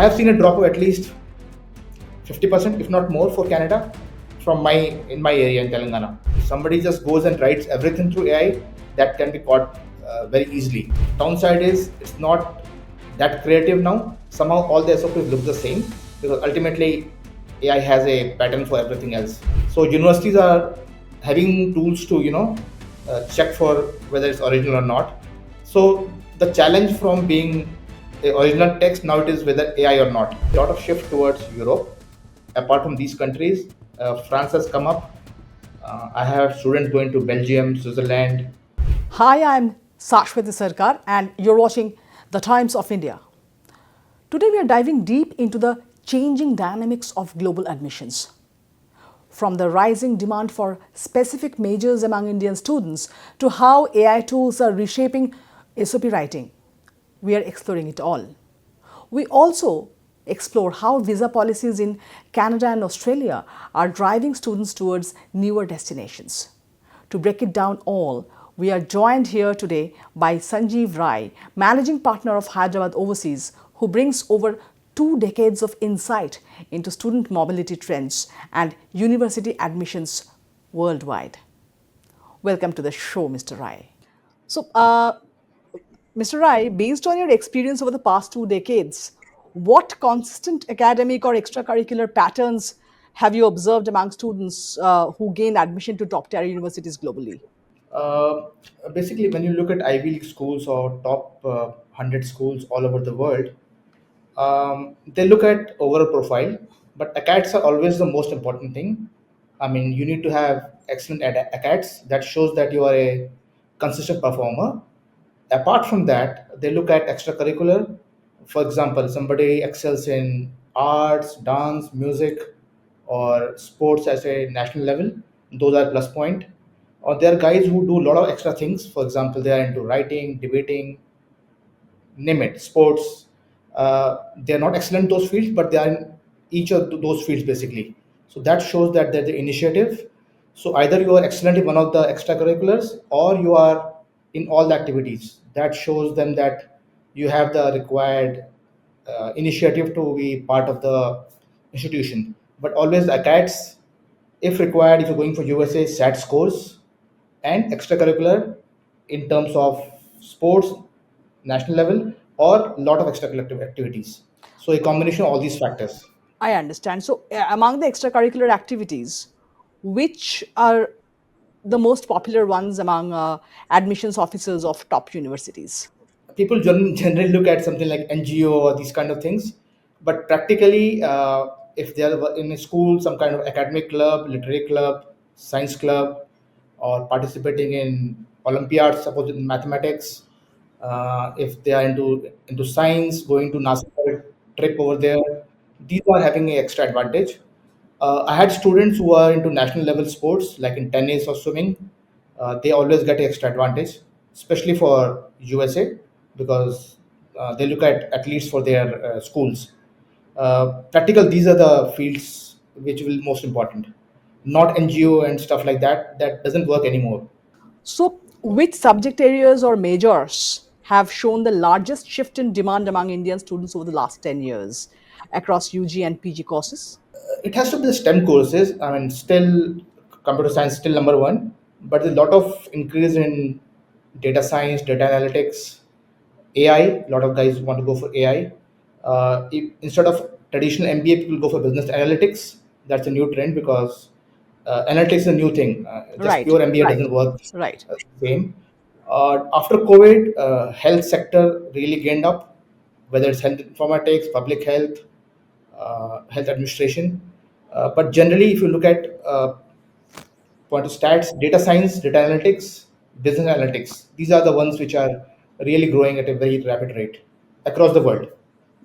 I have seen a drop of at least 50%, if not more, for Canada from my area in Telangana. If somebody just goes and writes everything through AI, that can be caught very easily. Downside is it's not that creative now. Somehow all the SOPs look the same because ultimately AI has a pattern for everything else. So universities are having tools to check for whether it's original or not. So the challenge from being the original text now it is whether AI or not. A lot of shift towards Europe. Apart from these countries, France has come up. I have students going to Belgium, Switzerland. Hi, I'm Sashwati Sarkar, and you're watching The Times of India. Today, we are diving deep into the changing dynamics of global admissions. From the rising demand for specific majors among Indian students to how AI tools are reshaping SOP writing, we are exploring it all. We also explore how visa policies in Canada and Australia are driving students towards newer destinations. To break it down all, we are joined here today by Sanjeev Rai, managing partner of Hyderabad Overseas, who brings over 2 decades of insight into student mobility trends and university admissions worldwide. Welcome to the show, Mr. Rai. So, Mr. Rai, based on your experience over the past 2 decades, what consistent academic or extracurricular patterns have you observed among students who gain admission to top tier universities globally? Uh, Basically, when you look at Ivy League schools or top 100 schools all over the world, they look at overall profile, but acads are always the most important thing. I mean, you need to have excellent acads that shows that you are a consistent performer. Apart from that, they look at extracurricular. For example, somebody excels in arts, dance, music, or sports at a national level. Those are plus point. Or there are guys who do a lot of extra things. For example, they are into writing, debating, name it, sports. They are not excellent in those fields, but they are in each of those fields basically. So that shows that there's the initiative. So either you are excellent in one of the extracurriculars or you are in all the activities. That shows them that you have the required initiative to be part of the institution. But always acads, if required, if you're going for USA, SAT scores and extracurricular in terms of sports, national level, or lot of extracurricular activities. So a combination of all these factors. I understand. So, among the extracurricular activities, which are the most popular ones among admissions officers of top universities? People generally look at something like NGO or these kind of things, but practically, if they are in a school, some kind of academic club, literary club, science club, or participating in Olympiads, suppose in mathematics, if they are into science, going to NASA for a trip over there, these are having an extra advantage. I had students who are into national level sports, like in tennis or swimming. They always get an extra advantage, especially for USA, because they look at least for their schools. Practical, these are the fields which will most important, not NGO and stuff like that. That doesn't work anymore. So, which subject areas or majors have shown the largest shift in demand among Indian students over the last 10 years across UG and PG courses? It has to be the STEM courses. I mean, still computer science still number one, but there's a lot of increase in data science, data analytics, AI. A lot of guys want to go for AI. Instead of traditional MBA, people go for business analytics. That's a new trend because analytics is a new thing. Just Right, pure MBA right, doesn't work right. same. After COVID, health sector really gained up, whether it's health informatics, public health, health administration. But generally, if you look at point of stats, data science, data analytics, business analytics, these are the ones which are really growing at a very rapid rate across the world.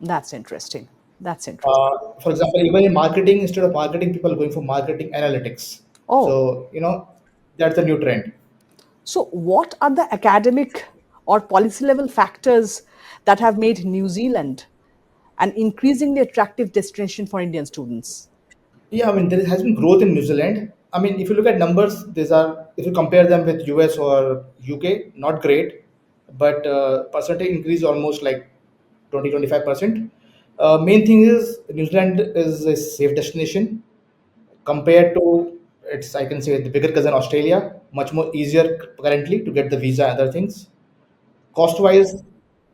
That's interesting. That's interesting. For example, even in marketing, instead of marketing, people are going for marketing analytics. Oh, So, that's a new trend. so what are the academic or policy level factors that have made New Zealand an increasingly attractive destination for Indian students? Yeah, I mean, there has been growth in New Zealand. I mean, if you look at numbers, these are, if you compare them with US or UK, not great, but percentage increase almost like 20 25%. Main thing is New Zealand is a safe destination compared to its, I can say, the bigger cousin Australia. Much more easier currently to get the visa and other things. Cost wise,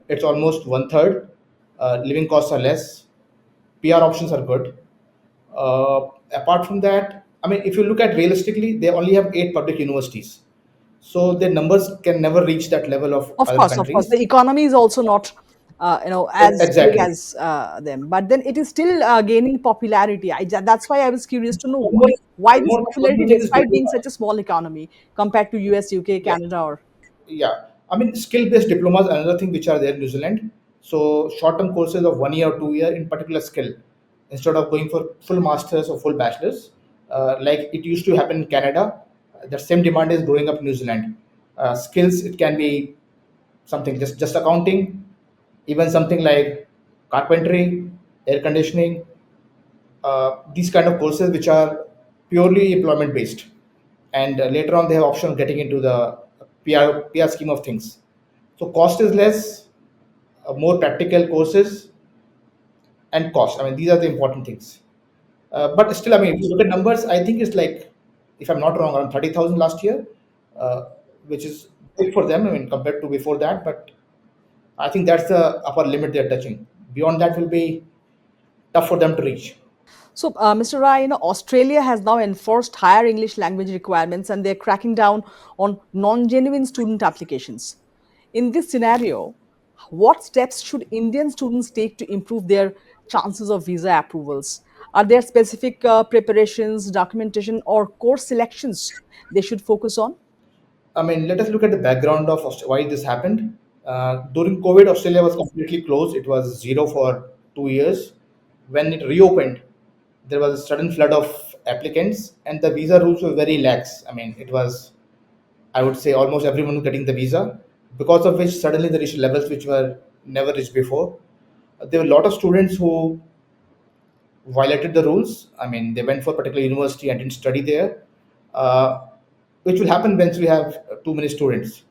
it's almost one third. Living costs are less. PR options are good. Apart from that, I mean, if you look at realistically, they only have 8 public universities, so their numbers can never reach that level of other Of course, countries. the economy is also not, as big Exactly. as them, but then it is still gaining popularity. That's why I was curious to know why this One popularity, more thing is despite being such a small economy compared to US, UK, yeah, Canada, or yeah. I mean, skill-based diplomas are another thing which are there in New Zealand. So short-term courses of 1 year or 2 year in particular skill, instead of going for full masters or full bachelors, like it used to happen in Canada. The same demand is growing up in New Zealand. Skills, it can be something just accounting, even something like carpentry, air conditioning, these kind of courses which are purely employment based, and later on they have option of getting into the PR scheme of things. So cost is less, more practical courses, and cost. I mean, these are the important things. But still, I mean, if you look at numbers, I think it's like, if I'm not wrong, around 30,000 last year, uh, which is big for them. I mean, compared to before that, but I think that's the upper limit they're touching. Beyond that will be tough for them to reach. so. Mr. Rai, Australia has now enforced higher English language requirements, and they're cracking down on non-genuine student applications. In this scenario, what steps should Indian students take to improve their chances of visa approvals? Are there specific preparations, documentation, or course selections they should focus on? I mean, let us look at the background of why this happened. During COVID, Australia was completely closed. It was zero for 2 years. When it reopened, there was a sudden flood of applicants, and the visa rules were very lax. I mean, it was, I would say, almost everyone was getting the visa, because of which suddenly they reached levels which were never reached before. There were a lot of students who violated the rules. I mean, they went for a particular university and didn't study there, uh, which will happen once we have too many students.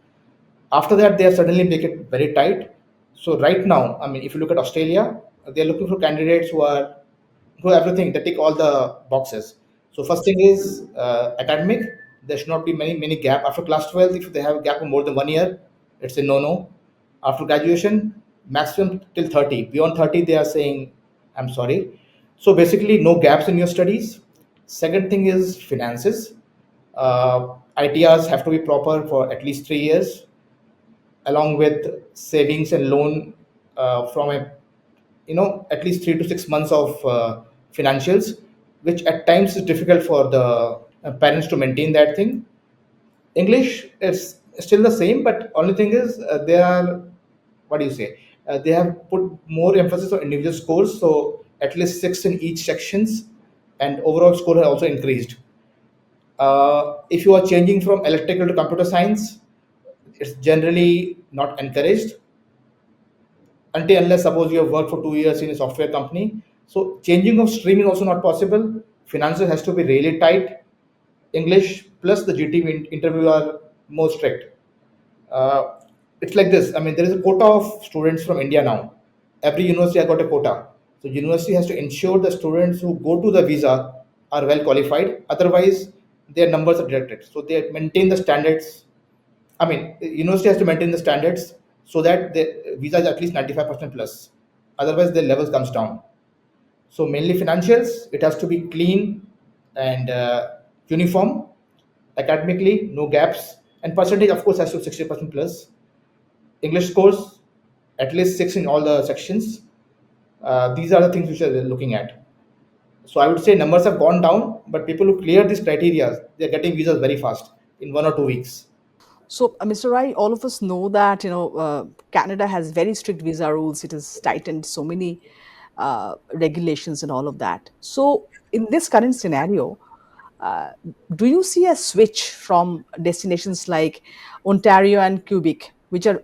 After that, they have suddenly make it very tight. So right now, I mean, if you look at Australia, they are looking for candidates who have everything. They tick all the boxes. So first thing is academic. There should not be many gap after class 12. If they have a gap of more than 1 year, it's a no. After graduation, maximum till 30. Beyond 30, they are saying, I'm sorry. So basically, no gaps in your studies. Second thing is finances. ITRs have to be proper for at least 3 years, along with savings and loan from a, at least 3 to 6 months of financials, which at times is difficult for the parents to maintain that thing. English is still the same, but only thing is they are, what do you say, they have put more emphasis on individual scores, so at least six in each sections, and overall score has also increased. If you are changing from electrical to computer science, it's generally not encouraged until unless suppose you have worked for 2 years in a software company. So changing of stream is also not possible. Finances has to be really tight. English plus the GT interview are more strict. Uh, it's like this. I mean, there is a quota of students from India now. Every university has got a quota. So university has to ensure the students who go to the visa are well qualified. Otherwise, their numbers are rejected. So they maintain the standards. I mean, university has to maintain the standards so that the visa is at least 95% plus. Otherwise, the levels comes down. So mainly financials, it has to be clean and uniform. Academically, no gaps, and percentage of course has to be 60% plus. English scores, at least six in all the sections. These are the things which are looking at. So I would say numbers have gone down, but people who clear these criteria, they're getting visas very fast in 1 or 2 weeks. So, Mr. Rai, all of us know that Canada has very strict visa rules. It has tightened so many regulations and all of that. So, in this current scenario, uh, do you see a switch from destinations like Ontario and Quebec, which are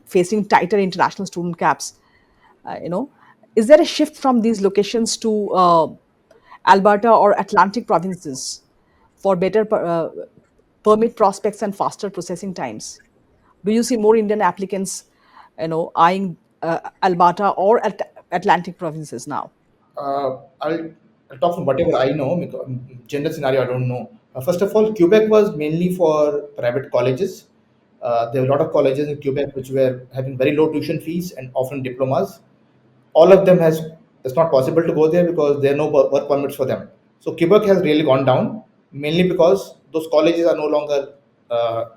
facing tighter international student caps? Uh, you know, is there a shift from these locations to Alberta or Atlantic provinces for better permit prospects and faster processing times? Do you see more Indian applicants, eyeing Alberta or Atlantic provinces now? I'll talk from whatever I know, because general scenario I don't know. First of all, Quebec was mainly for private colleges. There were a lot of colleges in Quebec which were having very low tuition fees and often diplomas. All of them has it's not possible to go there because there are no work permits for them. So Quebec has really gone down mainly because those colleges are no longer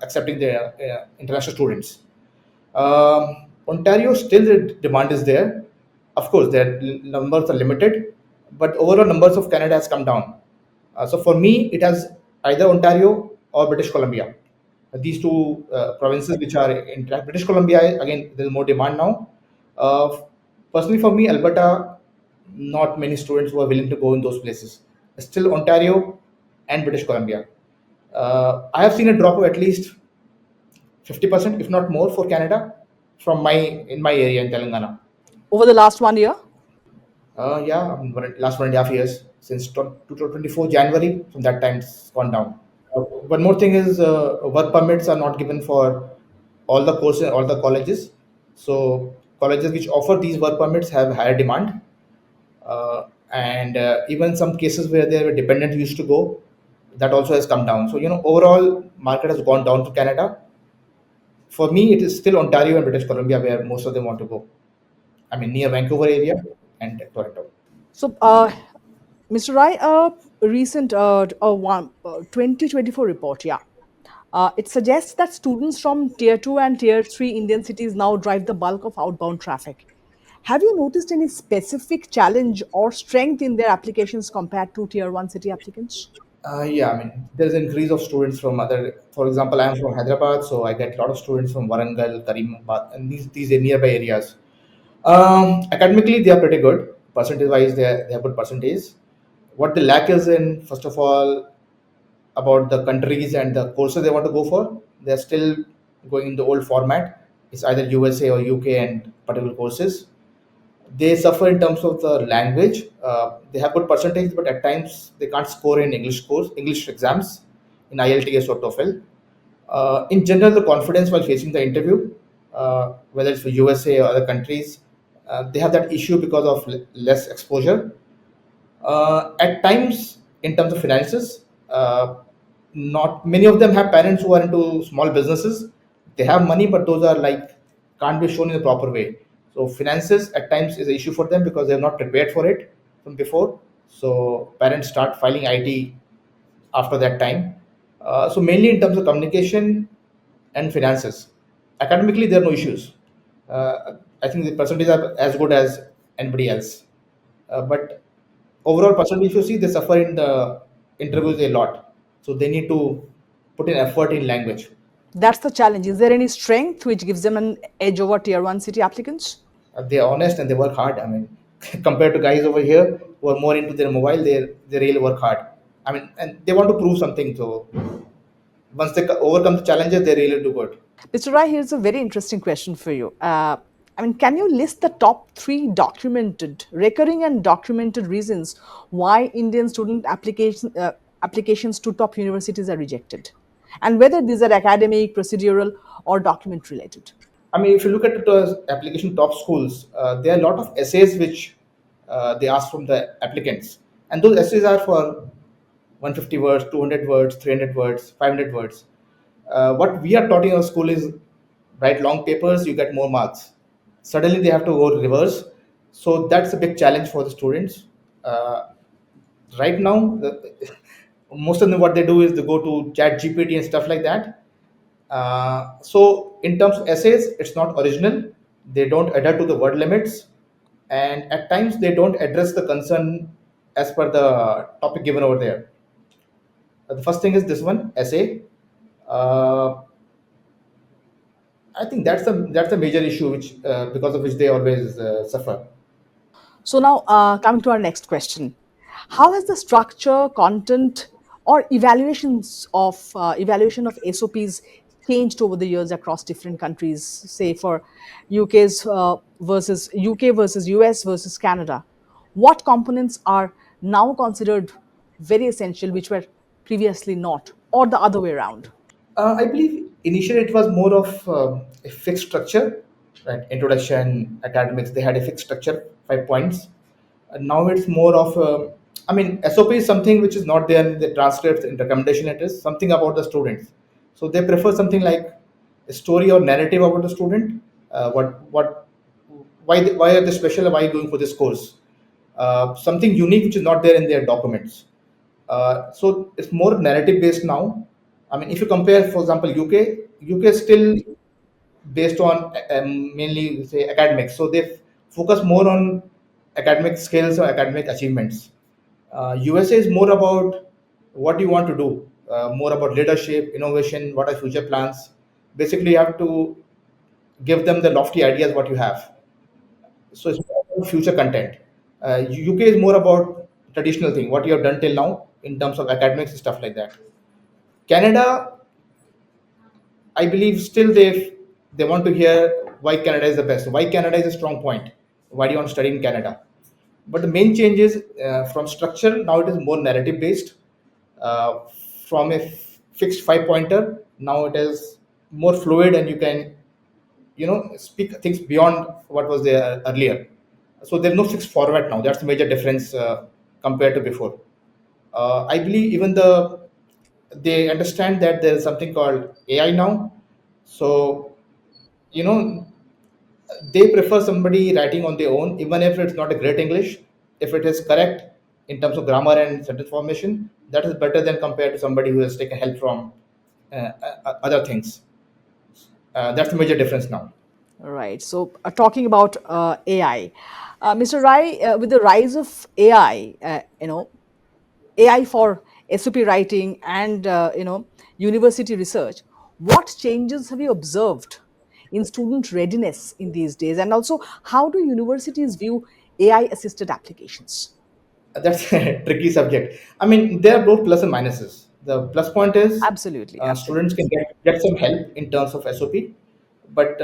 accepting their international students. Ontario still the demand is there. Of course, their numbers are limited, but overall numbers of Canada has come down. So for me, it has either Ontario or British Columbia. These two provinces which are in British Columbia, again, there's more demand now. Uh, Personally, for me, Alberta, not many students who are willing to go in those places. Still, Ontario and British Columbia. I have seen a drop of at least 50%, if not more, for Canada from my in my area in Telangana. Over the last 1 year? Yeah, last 1.5 years since 2024 January. From that time, it's gone down. One more thing is work permits are not given for all the courses, all the colleges. So colleges which offer these work permits have higher demand, and even some cases where their dependent used to go, that also has come down. So overall market has gone down to Canada. For me, it is still Ontario and British Columbia where most of them want to go. I mean, near Vancouver area and Toronto. So, Mr. Rai, a recent 2024 report, yeah, it suggests that students from tier 2 and tier 3 Indian cities now drive the bulk of outbound traffic. Have you noticed any specific challenge or strength in their applications compared to tier 1 city applicants? Yeah, I mean, there's an increase of students from other. For example, I'm from Hyderabad, so I get a lot of students from Warangal, Karimabad, and these are nearby areas. Academically, they are pretty good. Percentage wise, they have good percentage. What they lack is in, first of all, about the countries and the courses they want to go for. They're still going in the old format. It's either USA or UK and particular courses. They suffer in terms of the language. They have good percentage, but at times they can't score in English exams, in IELTS or TOEFL. In general, the confidence while facing the interview, whether it's for USA or other countries, they have that issue because of less exposure. At times, in terms of finances, not many of them have parents who are into small businesses. They have money, but those are like can't be shown in the proper way. So finances at times is an issue for them because they are not prepared for it from before. So parents start filing IT after that time. So mainly in terms of communication and finances. Academically, there are no issues. I think the percentages are as good as anybody else. But overall percentage, if you see, they suffer in the interviews a lot. So they need to put in effort in language. That's the challenge. Is there any strength which gives them an edge over tier 1 city applicants? They're honest and they work hard. I mean, compared to guys over here who are more into their mobile, they really work hard. I mean, and they want to prove something. So once they overcome the challenges, they really do good. Mr. Rai, here's a very interesting question for you. Can you list the top three documented, recurring and documented reasons why Indian student applications to top universities are rejected? And whether these are academic, procedural, or document related? I mean, if you look at the application top schools, there are a lot of essays which they ask from the applicants, and those essays are for 150 words, 200 words, 300 words, 500 words. What we are taught in our school is write long papers, you get more marks. Suddenly, they have to go reverse, so that's a big challenge for the students. Right now, most of them what they do is they go to Chat GPT and stuff like that. So in terms of essays, it's not original. They don't adhere to the word limits, and at times they don't address the concern as per the topic given over there. The first thing is this one essay. Uh, I think that's the major issue which because of which they always suffer. So now, coming to our next question, how has the structure, content, or evaluation of SOPs changed over the years across different countries? Say for UK versus US versus Canada, what components are now considered very essential, which were previously not, or the other way around? I believe initially it was more of a fixed structure. right? Introduction, academics, they had a fixed structure, 5 points. And now it's more of I mean, SOP is something which is not there in the transcripts, in recommendation letters, something about the students. So they prefer something like a story or narrative about the student. Why are they special? Why are you going for this course? Something unique which is not there in their documents. So it's more narrative based now. I mean, if you compare, for example, UK still based on mainly say academics. So they focus more on academic skills or academic achievements. USA is more about what you want to do, more about leadership, innovation, what are future plans. Basically, you have to give them the lofty ideas what you have. So it's more about future content. UK is more about traditional thing, what you have done till now in terms of academics and stuff like that. Canada, I believe still they want to hear why Canada is the best. Why Canada is a strong point. Why do you want to study in Canada? But the main change is from structure. Now it is more narrative based. Uh, from a fixed 5 pointer, now it is more fluid, and you can speak things beyond what was there earlier. So there's no fixed format now. That's the major difference compared to before. I believe even they understand that there is something called AI now. So you know they prefer somebody writing on their own, even if it's not a great English. If it is correct in terms of grammar and sentence formation, that is better than compared to somebody who has taken help from other things. That's the major difference now. Right. So, talking about AI, Mr. Rai, with the rise of AI, AI for SOP writing and university research, what changes have you observed in student readiness in these days, and also how do universities view AI assisted applications? That's a tricky subject. I mean, there are both plus and minuses. The plus point is Absolutely, students absolutely. can get some help in terms of SOP, but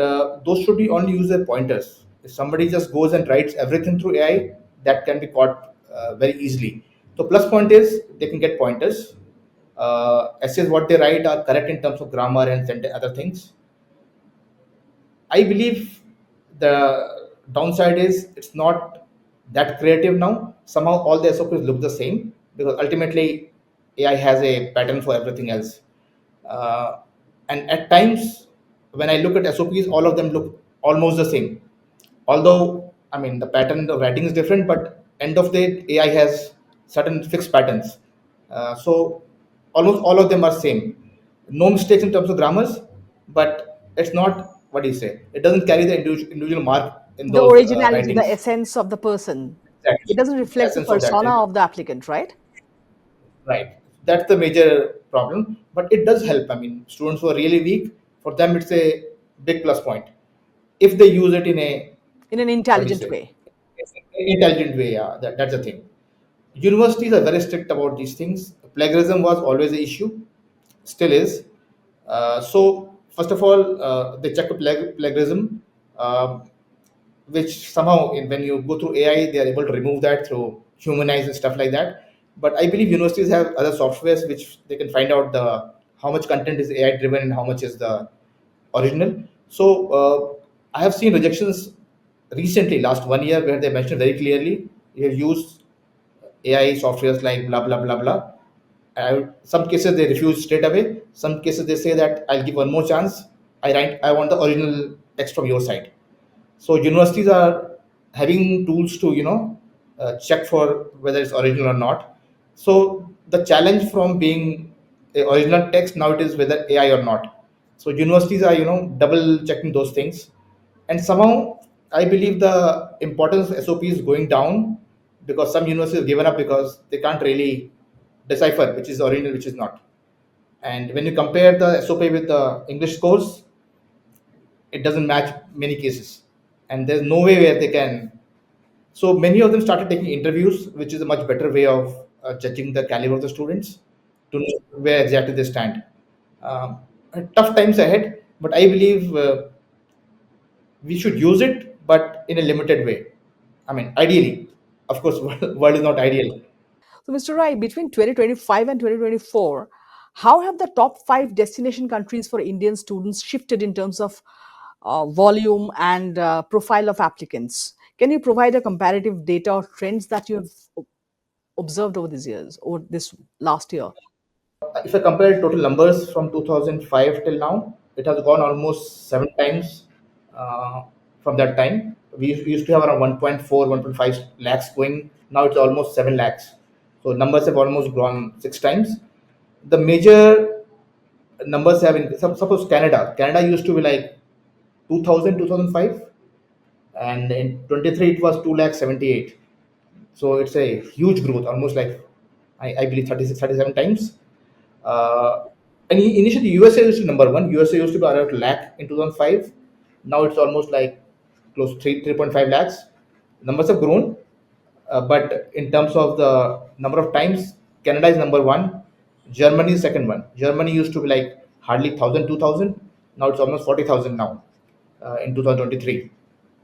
those should be only use their pointers. If somebody just goes and writes everything through AI, that can be caught very easily. So plus point is they can get pointers. Essays what they write are correct in terms of grammar and other things. I believe the downside is it's not that creative now. Somehow all the SOPs look the same because ultimately AI has a pattern for everything else. Uh, and at times, when I look at SOPs, all of them look almost the same. Although, I mean, the pattern of writing is different, but end of the day, AI has certain fixed patterns. So almost all of them are same. No mistakes in terms of grammars, but it's not what do you say. It doesn't carry the individual mark in The those originality, the writings. essence of the person. It Exactly, doesn't the reflect the essence of that. persona of the applicant, right? Right. That's the major problem. But it does help. I mean, students who are really weak, for them, it's a big plus point. If they use it in a, In an what do you intelligent say, way. intelligent way, yeah, that's the thing. Universities are very strict about these things. Plagiarism was always an issue, still is. So, first of all, they check for plagiarism. Um which somehow when you go through AI, they are able to remove that through humanize and stuff like that. But I believe universities have other softwares which they can find out the how much content is AI driven and how much is the original. So I have seen rejections recently, last 1 year, where they mentioned very clearly you have used AI softwares like blah blah blah blah. Some cases they refuse straight away. Some cases they say that I'll give one more chance. I want the original text from your side. So universities are having tools to check for whether it's original or not. So the challenge from being a original text now it is whether AI or not. So universities are double checking those things, and somehow I believe the importance of SOP is going down because some universities have given up because they can't really decipher which is original, which is not. And when you compare the SOP with the English course, it doesn't match many cases, and there's no way where they can. So many of them started taking interviews, which is a much better way of judging the caliber of the students to know where exactly they stand. um, Tough times ahead, but I believe we should use it, but in a limited way. I mean, ideally, of course, world is not ideal. So, Mr. Rai, between 2025 and 2024, how have the top five destination countries for Indian students shifted in terms of volume and profile of applicants. Can you provide a comparative data or trends that you've observed over these years or this last year? If I compare total numbers from 2005 till now, it has gone almost 7 times from that time. We used to have around 1.4, 1.5 lakhs going. Now it's almost 7 lakhs. So numbers have almost grown 6 times. The major numbers have in suppose Canada used to be like 2000, 2005, and in 23 it was 2 lakh 78. So it's a huge growth, almost like I believe 36, 37 times. Uh, and initially, USA used to number one. USA used to be around lakh in 2005. Now it's almost like close to 3.5 lakhs. Numbers have grown, but in terms of the number of times, Canada is number one. Germany is second one. Germany used to be like hardly 1,000, 2,000. Now it's almost 40,000 now in 2023.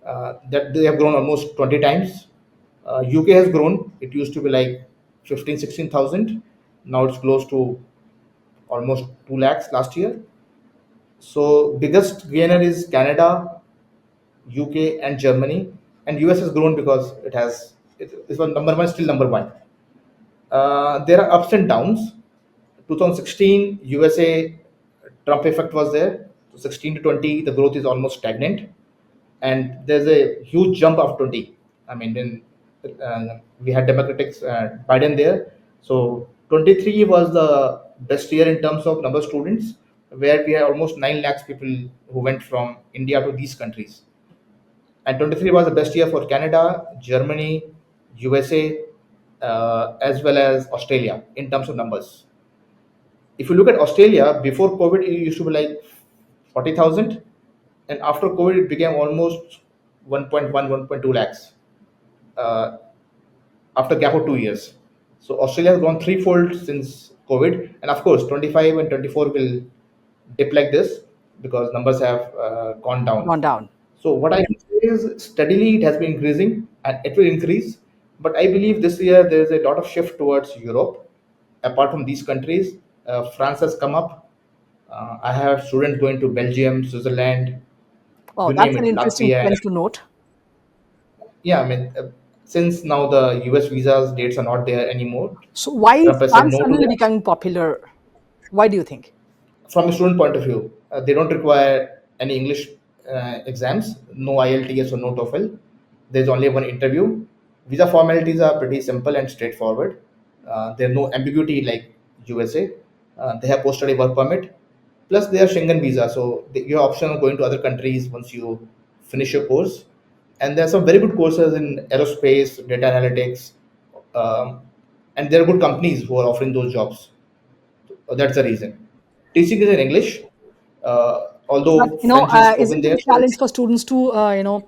That they have grown almost 20 times. UK has grown. It used to be like 15, 16,000. Now it's close to almost 2 lakhs last year. So biggest gainer is Canada, UK, and Germany, and US has grown because it's one number one, still number one. There are ups and downs. 2016 USA Trump effect was there. So 16 to 20, the growth is almost stagnant, and there's a huge jump of 20. I mean, then we had Democrats Biden there. So 23 was the best year in terms of number of students, where we had almost 9 lakhs people who went from India to these countries. And 23 was the best year for Canada, Germany, USA, as well as Australia in terms of numbers. If you look at Australia, before COVID, it used to be like 40,000, and after COVID, it became almost 1.1, 1.2 lakhs uh, after a gap of 2 years. So Australia has gone threefold since COVID, and of course, 25 and 24 will dip like this because numbers have gone down. Gone down. So what I can say is steadily it has been increasing and it will increase. But I believe this year there is a lot of shift towards Europe. Apart from these countries, France has come up. I have students going to Belgium, Switzerland, Oh, you name that's an it, interesting Latvia. trend to note. Yeah, I mean, since now the US visas dates are not there anymore, So why is Trump has said France no to suddenly them. becoming popular? Why do you think? From a student point of view, they don't require any English exams, no IELTS or no TOEFL. There's only one interview. Visa formalities are pretty simple and straightforward. There's no ambiguity like USA. They have post-study work permit. Plus, they have Schengen visa, so you have option of going to other countries once you finish your course. And there are some very good courses in aerospace, data analytics, um, and there are good companies who are offering those jobs. That's the reason. Teaching is in English, But although French is spoken isn't it there. a challenge for students to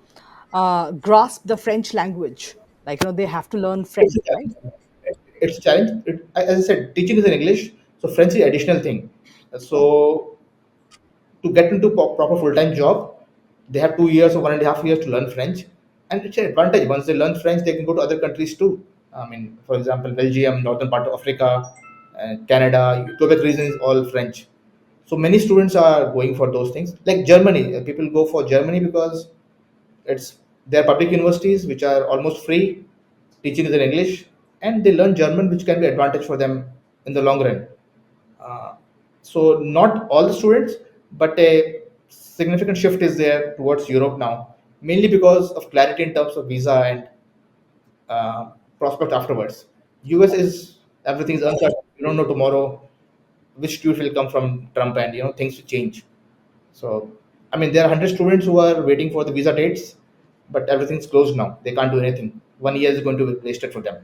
grasp the French language? Like they have to learn It's French, a right? challenge. It's a challenge. As I said, teaching is in English, so French is additional thing. So to get into proper full-time job, they have 2 years or 1.5 years to learn French, and it's an advantage. Once they learn French, they can go to other countries too. I mean, for example, Belgium, northern part of Africa, Canada, Quebec region is all French. So many students are going for those things. Like Germany, people go for Germany because it's their public universities which are almost free, teaching is in English, and they learn German, which can be advantage for them in the long run. Uh, so not all the students, but a significant shift is there towards Europe now, mainly because of clarity in terms of visa and uh, prospect afterwards. US is everything is uncertain. You don't know tomorrow which tweet will come from Trump, and things will change. So, I mean, there are 100 students who are waiting for the visa dates, but everything's closed now. They can't do anything. 1 year is going to be wasted for them.